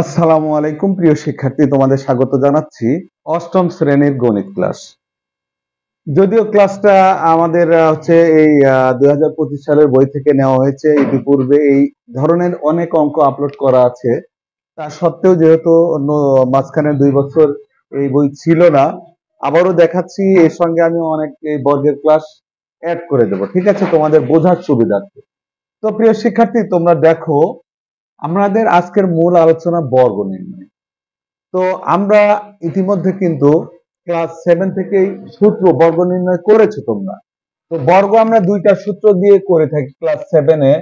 আসসালামু আলাইকুম প্রিয় শিক্ষার্থী, তোমাদের স্বাগত জানাচ্ছি অষ্টম শ্রেণীর গণিত ক্লাস। যদিও ক্লাসটা আমাদের হচ্ছে এই 2025 সালের বই থেকে নেওয়া হয়েছে। ইতিপূর্বে এই ধরনের অনেক অঙ্ক আপলোড করা আছে, তা সত্ত্বেও যেহেতু মাঝখানে 2 বছর এই বই ছিল না, আবারও দেখাচ্ছি। এর সঙ্গে আমি অনেক এই বর্গের ক্লাস অ্যাড করে দেবো, ঠিক আছে, তোমাদের বোঝার সুবিধার্থে। তো প্রিয় শিক্ষার্থী, তোমরা দেখো, আমাদের আজকের মূল আলোচনা বর্গ নির্ণয়। তো আমরা ইতিমধ্যে কিন্তু ক্লাস 7 থেকেই সূত্র বর্গ নির্ণয় করেছো তোমরা। তো বর্গ আমরা দুইটা সূত্র দিয়ে করে থাকি ক্লাস 7-এ।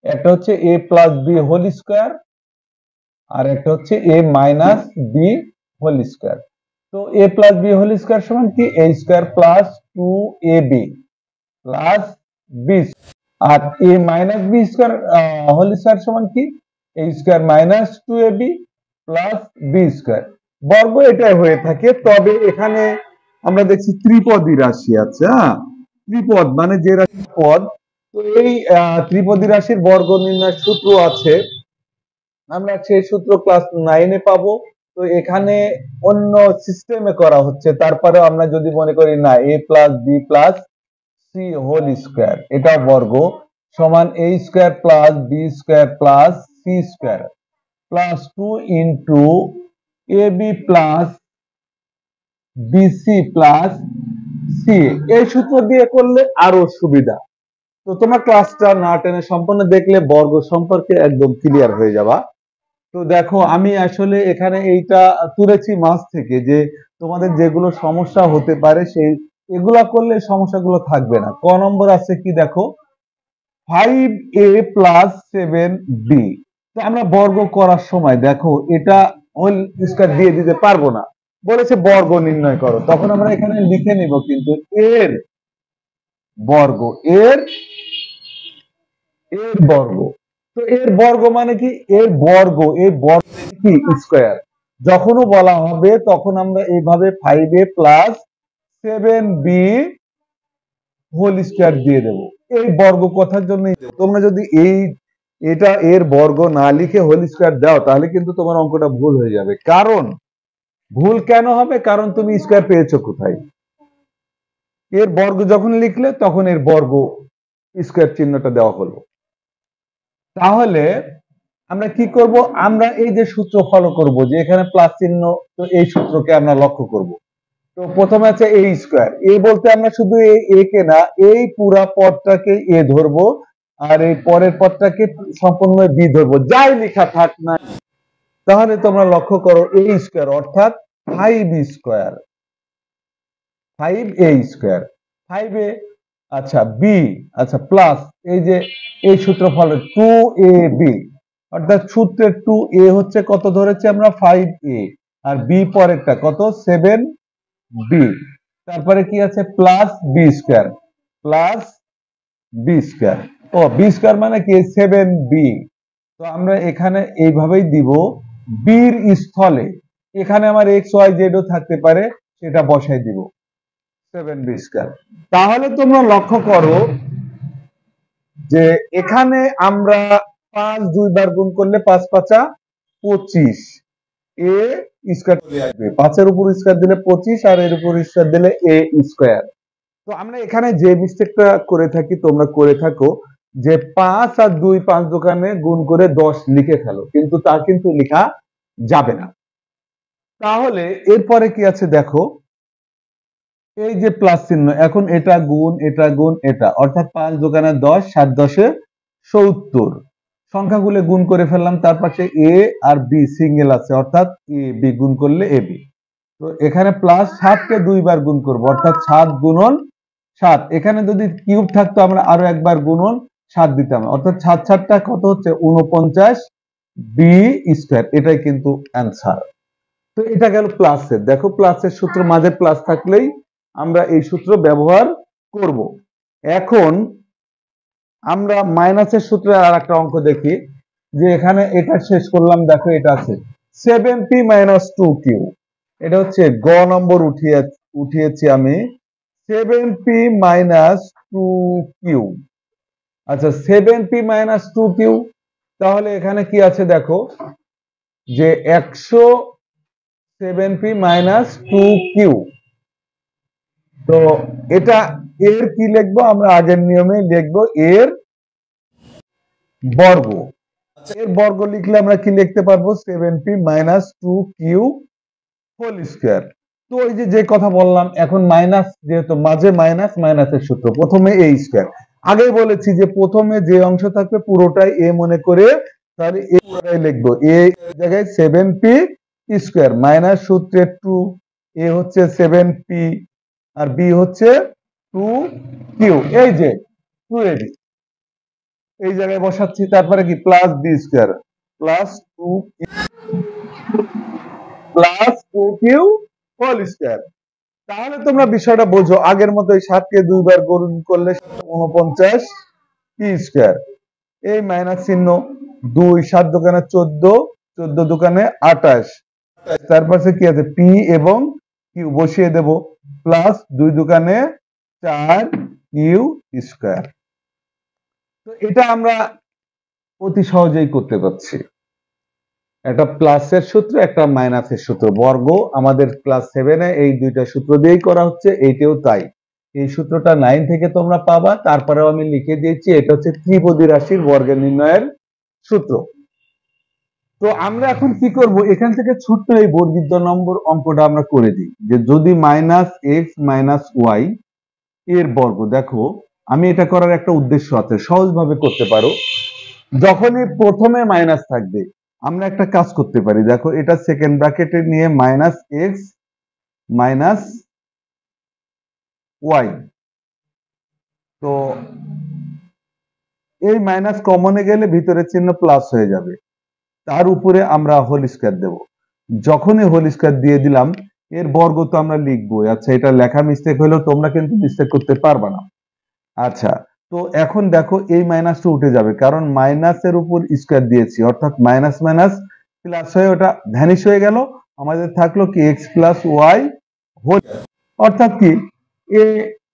একটা হচ্ছে a plus B whole square, আর একটা হচ্ছে a minus B whole square. তো a plus B whole square সমান কি? a square plus 2ab plus B. আর a minus B square whole square সমান কি? a square minus 2ab plus B square. বর্গ এটাই হয়ে থাকে, তবে এখানে আমরা দেখছি ত্রিপদী রাশি আছে। ত্রিপদ মানে যে রাশি পদ, তো এই ত্রিপদী রাশির বর্গ নির্ণয়ের সূত্র আছে, আমরা সেই সূত্র ক্লাস 9-এ পাবো। তো এখানে অন্য সিস্টেমে করা হচ্ছে। তারপরে আমরা যদি মনে করি না, a plus b plus c whole square এটা বর্গ সমান a square plus B square plus c square plus 2 into a b plus b c plus c. এই সূত্র দিয়ে করলে আরো সুবিধা। তো তোমার ক্লাসটা না টেনে সম্পূর্ণ দেখলে বর্গ সম্পর্কে একদম ক্লিয়ার হয়ে যাবা। তো দেখো, আমি আসলে এখানে এইটা তুলেছি মাঝ থেকে, যে তোমাদের যেগুলো সমস্যা হতে পারে সেই এগুলা করলে সমস্যাগুলো থাকবে না। ক নম্বর আছে কি দেখো, 5a প্লাস 7b। তো আমরা বর্গ করার সময় দেখো এটা হোল স্কয়ার দিয়ে দিতে পারবো না, বলেছে বর্গ নির্ণয় করো। তখন আমরা এখানে লিখে নিব কিন্তু এর বর্গ, এর এর বর্গ। তো এর বর্গ মানে কি? এর বর্গ, এর বর্গ কি? স্কয়ার। যখনও বলা হবে তখন আমরা এইভাবে 5a plus 7b whole square দিয়ে দেব। এই বর্গ কথার জন্য তোমরা যদি এটা এর বর্গ না লিখে হোল স্কয়ার দাও, তাহলে কিন্তু তোমার অঙ্কটা ভুল হয়ে যাবে। কারণ ভুল কেন হবে? কারণ তুমি স্কয়ার পেয়েছো কোথায়? এর বর্গ যখন লিখলে তখন এর বর্গ স্কয়ার চিহ্নটা দেওয়া হলো। তাহলে আমরা কি করব? আমরা এই যে সূত্র ফলো করব, যে এখানে প্লাস চিহ্ন, তো এই সূত্রকে আমরা লক্ষ্য করব। তো প্রথমে আছে a স্কয়ার। a বলতে আমরা শুধু a কে না, এই পুরা পদটাকে a ধরবো, আর এই পরের পদটাকে সম্পূর্ণ b ধরবো, যাই লেখা থাক না। তাহলে তোমরা লক্ষ্য করো a স্কয়ার অর্থাৎ 5 স্কয়ার, 5a স্কয়ার, 5a। আচ্ছা b, আচ্ছা প্লাস এই যে এই সূত্র ফলো 2ab, অর্থাৎ সূত্রের 2a হচ্ছে কত ধরেছি আমরা? 5a। আর b পরেরটা কত? 7b। তারপরে কি আছে? Plus B square, plus B square. ও বি স্কয়ার মানে কি? 7b। তো আমরা এখানে এইভাবেই দিব, বির স্থলে এখানে আমার এক্স ওয়াই জেডও থাকতে পারে, সেটা বসাই দিব 7b স্কয়ার। তাহলে তোমরা লক্ষ্য করো যে এখানে আমরা 5 দুইবার গুণ করলে 5 5 25, এ স্কয়ার চলে আসবে। 5-এর উপর স্কয়ার দিলে 25, আর এর উপর স্কয়ার দিলে এ স্কয়ার। তো আমরা এখানে যে মিস্টেকটা করে থাকি, তোমরা করে থাকো, যে 5 আর 2 5 দোকানে গুণ করে 10 লিখে ফেলো, কিন্তু তা কিন্তু লেখা যাবে না। তাহলে এরপরে কি আছে দেখো, এই যে প্লাস চিহ্ন, এখন এটা গুণ এটা গুণ এটা, অর্থাৎ 5 দোকানে 10, 7 10 70 সংখ্যাগুলো গুণ করে ফেললাম। তার পাশে এ আর বি সিঙ্গেল আছে, অর্থাৎ এ বি গুণ করলে এ বি। তো এখানে প্লাস 7কে দুইবার গুণ করব, অর্থাৎ 7 গুণন 7। এখানে যদি কিউব থাকতো আমরা আরো একবার গুণন 7 দিতাম, অর্থাৎ 7 7টা কত হচ্ছে? 49 বি স্কয়ার। এটাই কিন্তু অ্যান্সার। তো এটা গেল প্লাসের। দেখো, প্লাসের সূত্র মাঝে প্লাস থাকলেই আমরা এই সূত্র ব্যবহার করব। এখন আমরা মাইনাসের সূত্রে আর একটা অঙ্ক দেখি, যে এখানে এটা শেষ করলাম। দেখো এটা আছে 7p মাইনাস 2q। এটা হচ্ছে গ নম্বর উঠিয়েছি আমি, 7p মাইনাস 2q। আচ্ছা 7p মাইনাস 2q, তাহলে এখানে কি আছে দেখো, যে 107p মাইনাস 2q। তো এটা এর কি লিখবো আমরা আগের নিয়মে লিখবো এর বর্গ। এর বর্গ লিখলে আমরা কি লিখতে পারবো 7p minus 2q whole square. তো এই যে কথা বললাম, এখন মাইনাস যেহেতু মাঝে মাইনাস, মাইনাসের সূত্র প্রথমে a স্কয়ার। আগেই বলেছি যে প্রথমে যে অংশ থাকবে পুরোটাই a মনে করে, তাহলে a পুরোটাই লিখবো। a জায়গায় 7p স্কয়ার মাইনাস সূত্রের 2, a হচ্ছে 7p আর b হচ্ছে 2q। এই যে 2ab এই জায়গায় বসাচ্ছি, তারপরে q plus b square plus 2q whole square. তাহলে তোমরা বিষয়টা বোঝো, আগের মতো 7কে 2 বার গুণ করলে 49 পি স্কয়ার, এই মাইনাস চিহ্ন 2 7 দোকানে 14, 14 দোকানে 28, তার পাশে কি আছে পি এবং কিউ বসিয়ে দেব, প্লাস 2 দোকানে 4 কিউ স্কয়ার। তো এটা আমরা অতি সহজেই করতে পারছি। একটা প্লাসের সূত্র, একটা মাইনাসের সূত্র, বর্গ আমাদের ক্লাস 7-এ এই দুইটা সূত্র দিয়েই করা হচ্ছে, এইটাও তাই। এই সূত্রটা 9 থেকে তোমরা পাবা, তারপরেও আমি লিখে দিয়েছি, এটা হচ্ছে ত্রিপদী রাশির বর্গের নির্ণয়ের সূত্র। তো আমরা এখন কি করব, এখান থেকে ছোট্ট এই বর্গীয় নম্বর অঙ্কটা আমরা করে দিই, যে যদি মাইনাস এক্স মাইনাস ওয়াই এর বর্গ, দেখো আমি এটা করার একটা উদ্দেশ্য আছে, সহজভাবে করতে পারো। যখনই প্রথমে মাইনাস থাকবে আমরা একটা কাজ করতে পারি, দেখো এটা সেকেন্ড ব্র্যাকেটে নিয়ে মাইনাস এক্স মাইনাস ওয়াই, তো এই মাইনাস কমনে গেলে ভিতরে চিহ্ন প্লাস হয়ে যাবে, তার উপরে আমরা হোল স্কয়ার দেব। যখনই হোল স্কয়ার দিয়ে দিলাম, এর বর্গ তো আমরা লিখবো। আচ্ছা, এটা লেখা মিস্টেক হলেও তোমরা কিন্তু মিস্টেক করতে পারবা না। আচ্ছা, তো এখন দেখো এই মাইনাসটা উঠে যাবে, কারণ মাইনাসের উপর স্কয়ার দিয়েছি, অর্থাৎ মাইনাস মাইনাস প্লাস হয়ে ওটা ভ্যানিশ হয়ে গেল। আমাদের থাকলো কি এক্স প্লাস ওয়াই হোল, অর্থাৎ কি এ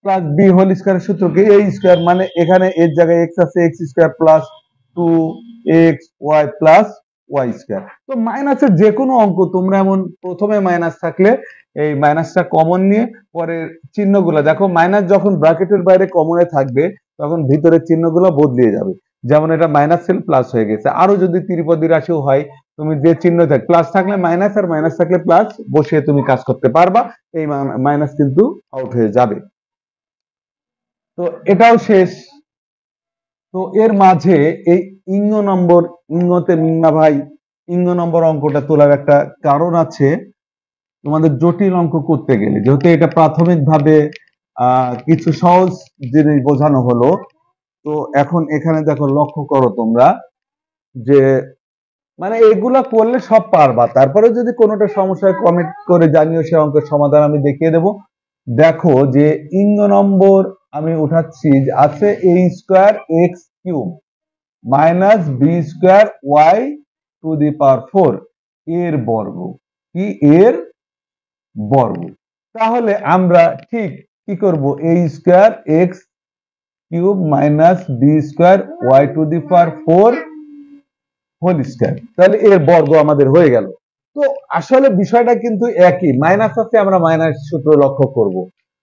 প্লাস বি হোল স্কয়ারের সূত্র কি এ স্কয়ার, মানে এখানে এর জায়গায় এক্স আছে, x square plus 2x y plus y square. তো মাইনাসের যে কোনো অঙ্ক তোমরা এমন প্রথমে মাইনাস থাকলে এই মাইনাসটা কমন নিয়ে পরের চিহ্নগুলো দেখো, মাইনাস যখন ব্র্যাকেটের বাইরে কমনে থাকবে তখন ভিতরের চিহ্নগুলো বদলিয়ে যাবে। যেমন এটা মাইনাস ছিল প্লাস হয়ে গেছে। আরো যদি ত্রিপদী রাশিও হয়, তুমি যে চিহ্ন থাক প্লাস থাকলে মাইনাস আর মাইনাস থাকলে প্লাস বসিয়ে তুমি কাজ করতে পারবা, এই মাইনাস কিন্তু আউট হয়ে যাবে। তো এটাও শেষ। তো এর মাঝে এই ইঙ্গতে মিঙ্গা ভাই ইঙ্গ নম্বর অঙ্কটা তোলার একটা কারণ আছে। তোমাদের জটিল অঙ্ক করতে গেলে, যেহেতু এটা প্রাথমিকভাবে কিছু সহজ জিনিস বোঝানো হলো, তো এখন এখানে দেখো লক্ষ্য করো তোমরা যে মানে এগুলা করলে সব পারবা, তারপরে যদি কোনোটা সমস্যায় কমেন্ট করে জানিও, সে অঙ্কের সমাধান আমি দেখিয়ে দেব। দেখো যে ইঙ্গ নম্বর আমি উঠাচ্ছি, আছে a square x cube minus B square Y to the power 4 এর বর্গ, কি এর বর্গ। তাহলে আমরা ঠিক কি করব, a square x cube minus B square Y to the power 4 whole square, তাহলে এর বর্গ আমাদের হয়ে গেল। তো আসলে বিষয়টা কিন্তু একই, মাইনাস আছে, আমরা মাইনাস সূত্র লক্ষ্য করব।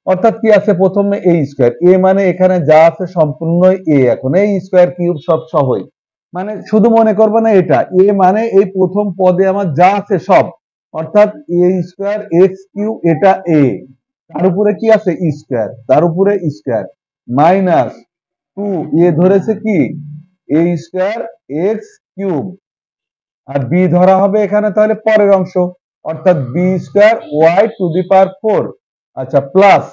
অর্থাৎ কি আছে, প্রথমে a স্কয়ার, a মানে এখানে যা আছে সম্পূর্ণ a, এখন a স্কয়ার কিউব সব সহই, মানে শুধু মনে করবে না এটা a মানে এই প্রথম পদে আমার যা আছে সব, অর্থাৎ a স্কয়ার এক্স কিউব, এটা a, তার উপরে কি আছে স্কয়ার, তার উপরে স্কয়ার মাইনাস 2 এ ধরেছে কি a স্কয়ার এক্স কিউব, আর বি ধরা হবে এখানে তাহলে পরের অংশ, অর্থাৎ B square Y to the power 4, আচ্ছা প্লাস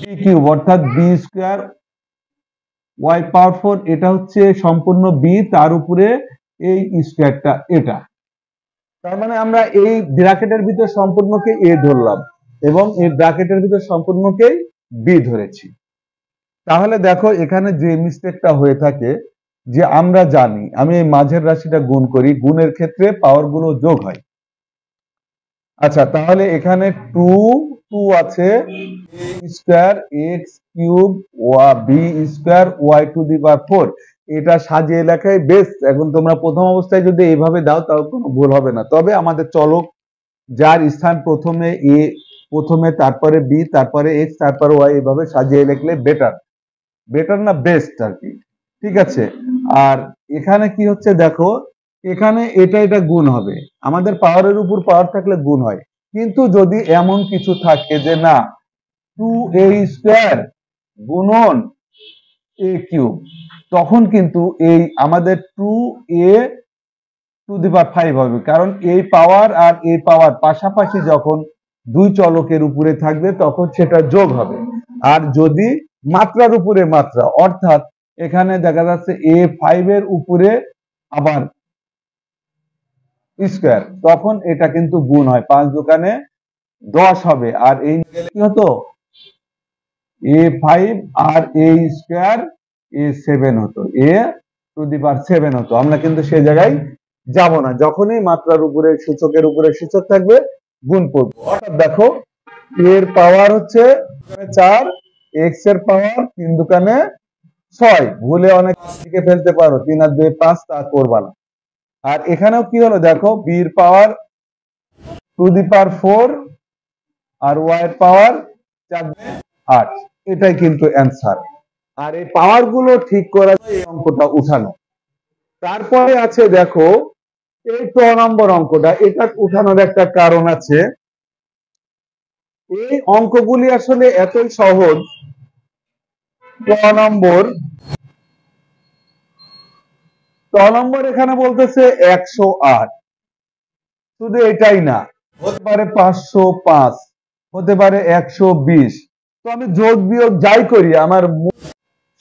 বি কিউব অর্থাৎ বি স্কয়ার ওয়াই পাওয়ার 4, এটা হচ্ছে সম্পূর্ণ বি, তার উপরে এই স্কয়ারটা এটা। তার মানে আমরা এই ব্র্যাকেটের ভিতর সম্পূর্ণকে এ ধরলাম এবং এই ব্র্যাকেটের ভিতর সম্পূর্ণকে বি ধরেছি। তাহলে দেখো এখানে যে মিস্টেকটা হয়ে থাকে, যে আমরা জানি আমি এই মাঝের রাশিটা গুণ করি, গুণের ক্ষেত্রে পাওয়ার গুলো যোগ হয়। আচ্ছা, তাহলে এখানে 2 আছে square x cube B square Y to the power 4, এটা সাজিয়ে লেখাই বেস্ট। এখন তোমরা প্রথম অবস্থায় যদি এইভাবে দাও তাও কোনো ভুল হবে না, তবে আমাদের চলক যার স্থান প্রথমে এ, প্রথমে তারপরে বি, তারপরে এক্স, তারপরে ওয়াই, এভাবে সাজিয়ে লিখলে বেটার। বেটার না বেস্ট আর কি, ঠিক আছে। আর এখানে কি হচ্ছে দেখো, এখানে এটা এটা গুণ হবে, আমাদের পাওয়ারের উপর পাওয়ার থাকলে গুণ হয়। কিন্তু যদি এমন কিছু থাকে যে না, 2a স্কয়ার গুণন a কিউব, তখন কিন্তু এই আমাদের 2a টু দি পাওয়ার 5 হবে, কারণ এই পাওয়ার আর এই পাওয়ার পাশাপাশি যখন দুই চলকের উপরে থাকবে তখন সেটা যোগ হবে। আর যদি মাত্রার উপরে মাত্রা, অর্থাৎ এখানে দেখা যাচ্ছে a5 এর উপরে আবার স্কয়ার, তখন এটা কিন্তু গুণ হয়, 5 দোকানে 10 হবে। আর এই কি হতো, a5 R a square a7 হতো, a টু দি পাওয়ার 7 হতো। আমরা কিন্তু সেই জায়গায় যাব না, যখনই মাত্রার উপরে সূচকের উপরে সূচক থাকবে গুণ করব। অর্থাৎ দেখো, এর পাওয়ার হচ্ছে 4, এক্স এর পাওয়ার 3 দোকানে 6, ভুলে অনেক দিকে ফেলতে পারো, 3 আর 2 5, তা করবা না। আর এখানেও কি হলো দেখো, বি এর পাওয়ার two the power 4 R Y এর পাওয়ার 4 8, এটাই কিন্তু অ্যান্সার। আর এই পাওয়ার গুলো ঠিক করা এই অঙ্কটা উঠানো। তারপরে আছে দেখো এই 2 নম্বর অঙ্কটা, এটা উঠানোর একটা কারণ আছে। এই অঙ্কগুলি আসলে এতই সহজ। 2 নম্বর এখানে বলতেছে 108, শুধু এটাই না, হতে পারে 505, হতে পারে 120। তো আমি যোগ বিয়োগ যাই করি, আমার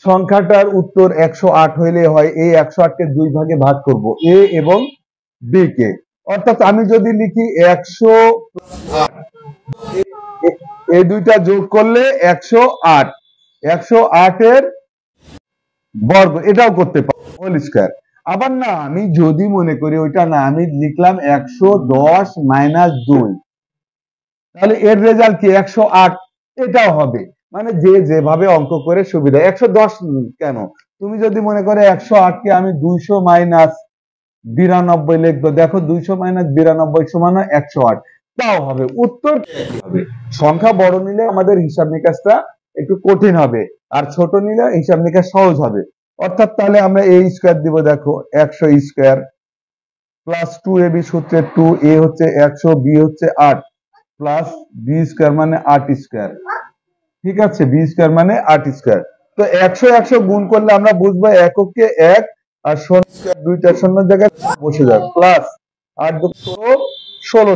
সংখ্যাটার উত্তর 108 হইলে হয়। এই 108 কে 2 ভাগে ভাগ করব, এ এবং বি কে। অর্থাৎ আমি যদি লিখি 108, এই দুইটা যোগ করলে 108, 108 এর বর্গ, এটাও করতে পারি, হোল স্কয়ার। আবার না, আমি যদি মনে করি ওইটা না, আমি লিখলাম 110 মাইনাস 2, তাহলে এর রেজাল্ট কি 108, এটাও হবে। মানে যে যেভাবে অঙ্ক করে সুবিধা। 110 কেন, তুমি যদি মনে করে 108 কে আমি 200 মাইনাস 92 লিখবো, দেখো 200 মাইনাস 92 সমান 108, তাও হবে, উত্তর হবে। সংখ্যা বড় নিলে আমাদের হিসাব নিকাশটা একটু কঠিন হবে, আর ছোট নিলে হিসাব নিকাশ সহজ হবে। অর্থাৎ তাহলে আমরা a স্কয়ার দিব, দেখো 100 স্কয়ার প্লাস 2ab সূত্রে 2a হচ্ছে 100, b হচ্ছে 8, প্লাস বি স্কয়ার মানে 8 স্কয়ার, ঠিক আছে, বি স্কয়ার মানে 8 স্কয়ার। তো 100 100 গুণ করলে আমরা বুঝবো এককে 1 আর শূন্য স্কয়ার, দুইটা শূন্য জায়গায় বসে যাবে, প্লাস 8 2 16,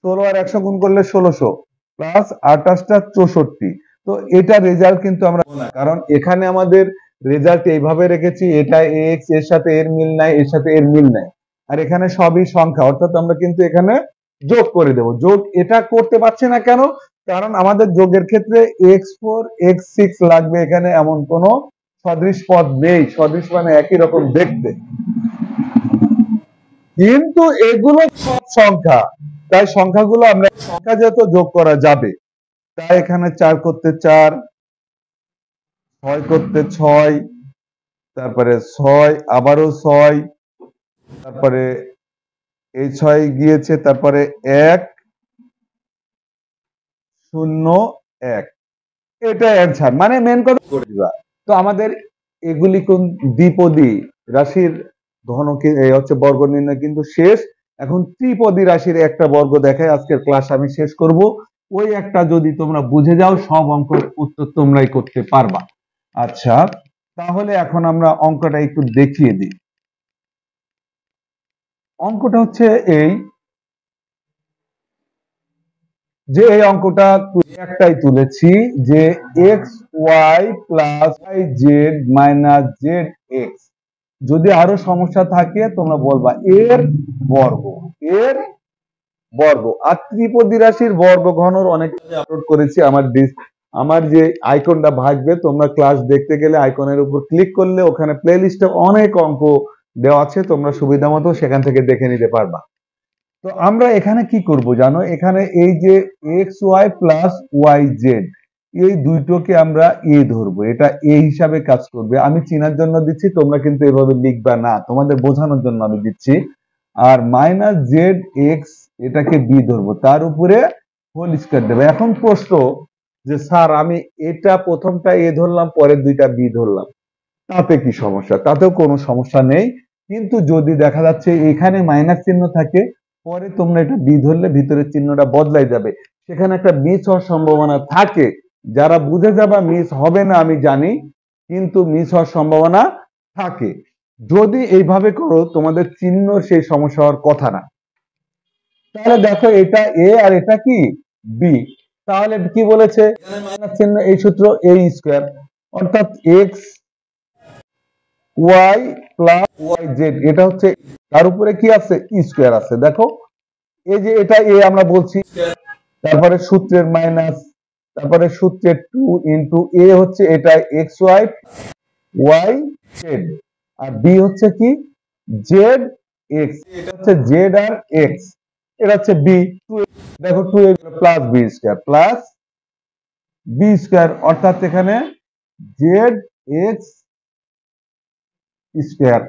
16 আর 100 গুণ করলে 1600, প্লাস 28 টা 64। তো এটা রেজাল্ট কিন্তু আমরা না, কারণ এখানে আমাদের রেজাল্ট এইভাবে রেখেছি, এটা এক্স, এর সাথে এর মিল নাই, এর সাথে এর মিল নাই, আর এখানে সবই সংখ্যা, অর্থাৎ আমরা কিন্তু এখানে যোগ করে দেব। যোগ এটা করতে পারছি না কেন, কারণ আমাদের যোগের ক্ষেত্রে x4 x6 লাগবে, এখানে এমন কোনো সদৃশ পদ নেই। সদৃশ মানে একই রকম দেখতে, কিন্তু এগুলো সব সংখ্যা, তাই সংখ্যাগুলো আমরা সংখ্যা যেহেতু যোগ করা যাবে, তাই এখানে 4 করতে 4, 6 করতে 6, তারপরে 6 আবারও 6, তারপরে এই 6 গিয়েছে, তারপরে 1 0 1, এটা অ্যান্সার। মানে মেন কথা করে দিবা। তো আমাদের এগুলি কোন দ্বিপদী রাশির ঘনকে হচ্ছে বর্গ নির্ণয় কিন্তু শেষ। এখন ত্রিপদী রাশির একটা বর্গ দেখায় আজকের ক্লাস আমি শেষ করব। ওই একটা যদি তোমরা বুঝে যাও, সব অঙ্কের উত্তর তোমরাই করতে পারবা। আচ্ছা, তাহলে এখন আমরা অঙ্কটা একটু দেখিয়ে দিই। অঙ্কটা হচ্ছে এই যে, এই অঙ্কটা একটাই তুলেছি যে x y plus y z minus z x, যদি আরো সমস্যা থাকে তোমরা বলবা, এর বর্গ, এর বর্গ। আর ত্রিপদী রাশির বর্গ ঘনর অনেক আপলোড করেছি, আমার যে আইকনটা ভাসবে, তোমরা ক্লাস দেখতে গেলে আইকনের উপর ক্লিক করলে ওখানে প্লে লিস্টে অনেক অঙ্ক দেওয়া আছে, তোমরা সুবিধা মতো সেখান থেকে দেখে নিতে পারবা। তো আমরা এখানে কি করব জানো, এখানে এই যে x y plus y z, এই দুইটোকে আমরা এ ধরবো, এটা এ হিসাবে কাজ করবে। আমি চিনার জন্য দিচ্ছি, তোমরা কিন্তু এভাবে লিখবা না, তোমাদের বোঝানোর জন্য আমি দিচ্ছি। আর মাইনাস জেড এক্স এটাকে বি ধরবো, তার উপরে হোল স্কয়ার দেবে। এখন প্রশ্ন যে স্যার আমি এটা প্রথমটা এ ধরলাম, পরের দুইটা বি ধরলাম, তাতে কি সমস্যা? তাতেও কোনো সমস্যা নেই, কিন্তু যদি দেখা যাচ্ছে এখানে মাইনাস চিহ্ন থাকে, পরে তোমরা এটা বি ধরলে ভিতরের চিহ্নটা বদলাই যাবে, সেখানে একটা মিস হওয়ার সম্ভাবনা থাকে। যারা বুঝে যাবা মিস হবে না আমি জানি, কিন্তু মিস হওয়ার সম্ভাবনা থাকে। যদি এইভাবে করো তোমাদের চিহ্ন সেই সমস্যা হওয়ার কথা না। তাহলে দেখো এটা এ আর এটা কি বি। তাহলে কি বলেছে, মাইনাস চিহ্ন এই সূত্র এ স্কয়ার, অর্থাৎ x y plus y z, এটা হচ্ছে তার উপরে কি আছে স্কয়ার আছে। দেখো এই যে এটা এ আমরা বলছি, তারপরে সূত্রের মাইনাস, তারপরে সূত্রের 2 ইনটু এ হচ্ছে এটা এক্স ওয়াই ওয়াই জেড, আর বি হচ্ছে কি জেড এক্স, এটা হচ্ছে জেড আর এক্স, এটা হচ্ছে বি। দেখো 2a plus B square plus B square, অর্থাৎ এখানে জেড এক্স স্কয়ার।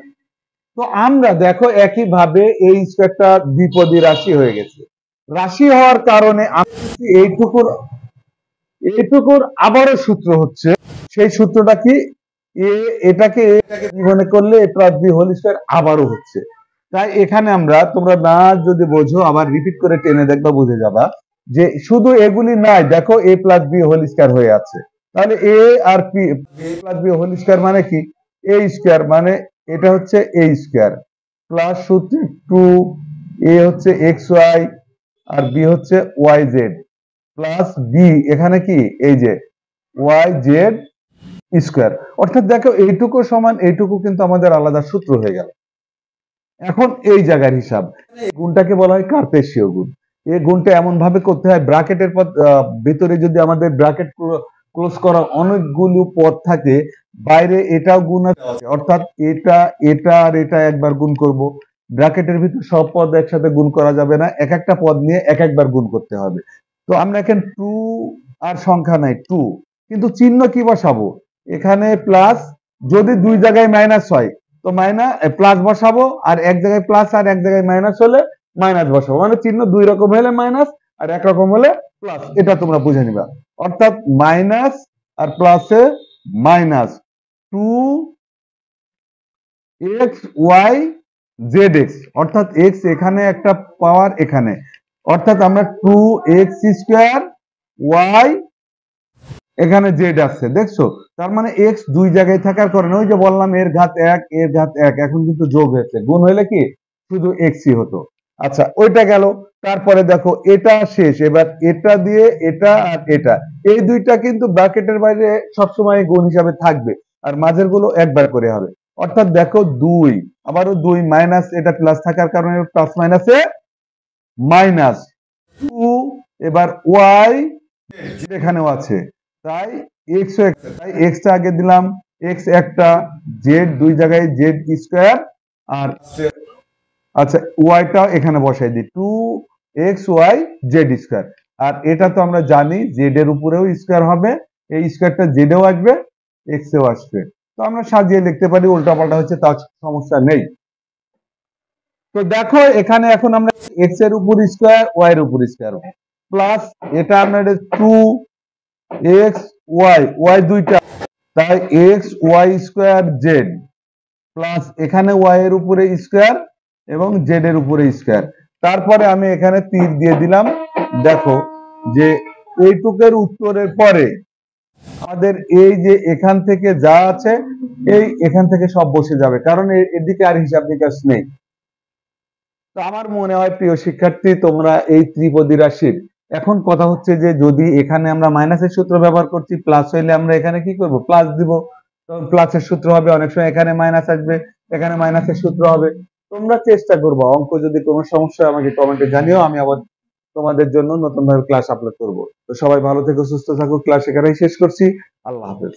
তো আমরা দেখো একইভাবে এই স্কয়ারটা দ্বিপদী রাশি হয়ে গেছে। রাশি হওয়ার কারণে এইটুকুর আবারও সূত্র হচ্ছে, সেই সূত্রটা কি এটাকে মনে করলে এ প্লাস বি হোল স্কয়ার আবারও হচ্ছে। তাই এখানে আমরা, তোমরা না যদি বোঝো আবার রিপিট করে টেনে দেখবা, বুঝে যাবা যে শুধু এগুলি নাই, দেখো A plus B whole square হয়ে আছে। তাহলে এ আর P plus B whole square মানে কি এ স্কয়ার, মানে এটা হচ্ছে এ স্কয়ার প্লাস সূত্র 2 এ হচ্ছে এক্স ওয়াই আর বি হচ্ছে ওয়াই জেড প্লাস বি এখানে কি এই যে ওয়াই জেড স্কয়ার। অর্থাৎ দেখো এইটুকু সমান এইটুকু কিন্তু আমাদের আলাদা সূত্র হয়ে গেল। এখন এই জায়গার হিসাব, গুণটাকে বলা হয় কার্তেশীয় গুণ। এই গুণটা এমন ভাবে করতে হয়, ব্র্যাকেটের পদ ভিতরে যদি আমাদের ব্র্যাকেট ক্লোজ করা অনেকগুলো পদ থাকে, বাইরে এটাও গুণ আছে, অর্থাৎ এটা এটা আর এটা একবার গুণ করব। ব্র্যাকেটের ভিতর সব পদ একসাথে গুণ করা যাবে না, এক একটা পদ নিয়ে এক একবার গুণ করতে হবে। তো আমরা এখানে 2 আর সংখ্যা নাই 2, কিন্তু চিহ্ন কি বসাবো এখানে প্লাস, যদি দুই জায়গায় মাইনাস হয় তো মাইনাস প্লাস বসাবো, আর এক জায়গায় প্লাস আর এক জায়গায় মাইনাস হলে মাইনাস বসাবো, মানে চিহ্ন দুই রকম হলে মাইনাস আর এক রকম হলে প্লাস, এটা তোমরা বুঝে নিবা। অর্থাৎ মাইনাস আর প্লাসে মাইনাস 2xy zx, অর্থাৎ x এখানে একটা পাওয়ার এখানে, অর্থাৎ আমরা 2x স্কয়ার y এখানে জেড আসছে, দেখছো? তার মানে এক্স দুই জায়গায় থাকার কারণে, ওই যে বললাম এর ঘাত 1 এর ঘাত 1, এখন কিন্তু যোগ হয়েছে, গুণ হলে কি শুধু এক্সই হতো। আচ্ছা ওইটা গেল, তারপরে দেখো এটা শেষ, এবার এটা দিয়ে এটা আর এটা, এই দুইটা কিন্তু ব্র্যাকেটের বাইরে সবসময় গুণ হিসাবে থাকবে, আর মাঝের গুলো একবার করে হবে। অর্থাৎ দেখো 2 আবারও 2 মাইনাস এটা প্লাস থাকার কারণে প্লাস মাইনাসে মাইনাস 2, এবার ওয়াই এখানেও আছে, তাই এক্স তাই এক্সটা আগে দিলাম, এক্স একটা, জেড দুই জায়গায় জেড স্কয়ার, আর আচ্ছা ওয়াইটা এখানে বসাই দিই 2xy জেড স্কয়ার। আর এটা তো আমরা জানি জেড এর উপরেও স্কয়ার হবে, এই স্কয়ারটা জেডেও আসবে এক্স এও আসবে, তো আমরা সাজিয়ে লিখতে পারি, উল্টাপাল্টা হচ্ছে তার সমস্যা নেই। তো দেখো এখানে এখন আমরা এক্স এর উপর স্কয়ার ওয়াই এর উপর স্কয়ার প্লাস এটা আমরা 2x y দুইটা, তাই x y square Z plus এখানে y এর উপরে স্কয়ার এবং z এর উপরে স্কয়ার। তারপরে আমি এখানে তীর দিয়ে দিলাম, দেখো যে এইটুকের উত্তরের পরে আমাদের এই যে এখান থেকে যা আছে এই এখান থেকে সব বসে যাবে, কারণ এদিকে আর হিসাব নিকাশ নেই। তো আমার মনে হয় প্রিয় শিক্ষার্থী, তোমরা এই ত্রিপদী রাশির, এখন কথা হচ্ছে যে যদি এখানে আমরা মাইনাসের সূত্র ব্যবহার করছি, প্লাস হইলে আমরা এখানে কি করব প্লাস দিব, তখন প্লাসের সূত্র হবে, অনেক সময় এখানে মাইনাস আসবে, এখানে মাইনাসের সূত্র হবে। তোমরা চেষ্টা করবো, অঙ্ক যদি কোনো সমস্যা আমাকে কমেন্টে জানিও, আমি আবার তোমাদের জন্য নতুন ভাবে ক্লাস আপলোড করব। তো সবাই ভালো থেকো, সুস্থ থাকো, ক্লাস এখানেই শেষ করছি, আল্লাহ হাফেজ।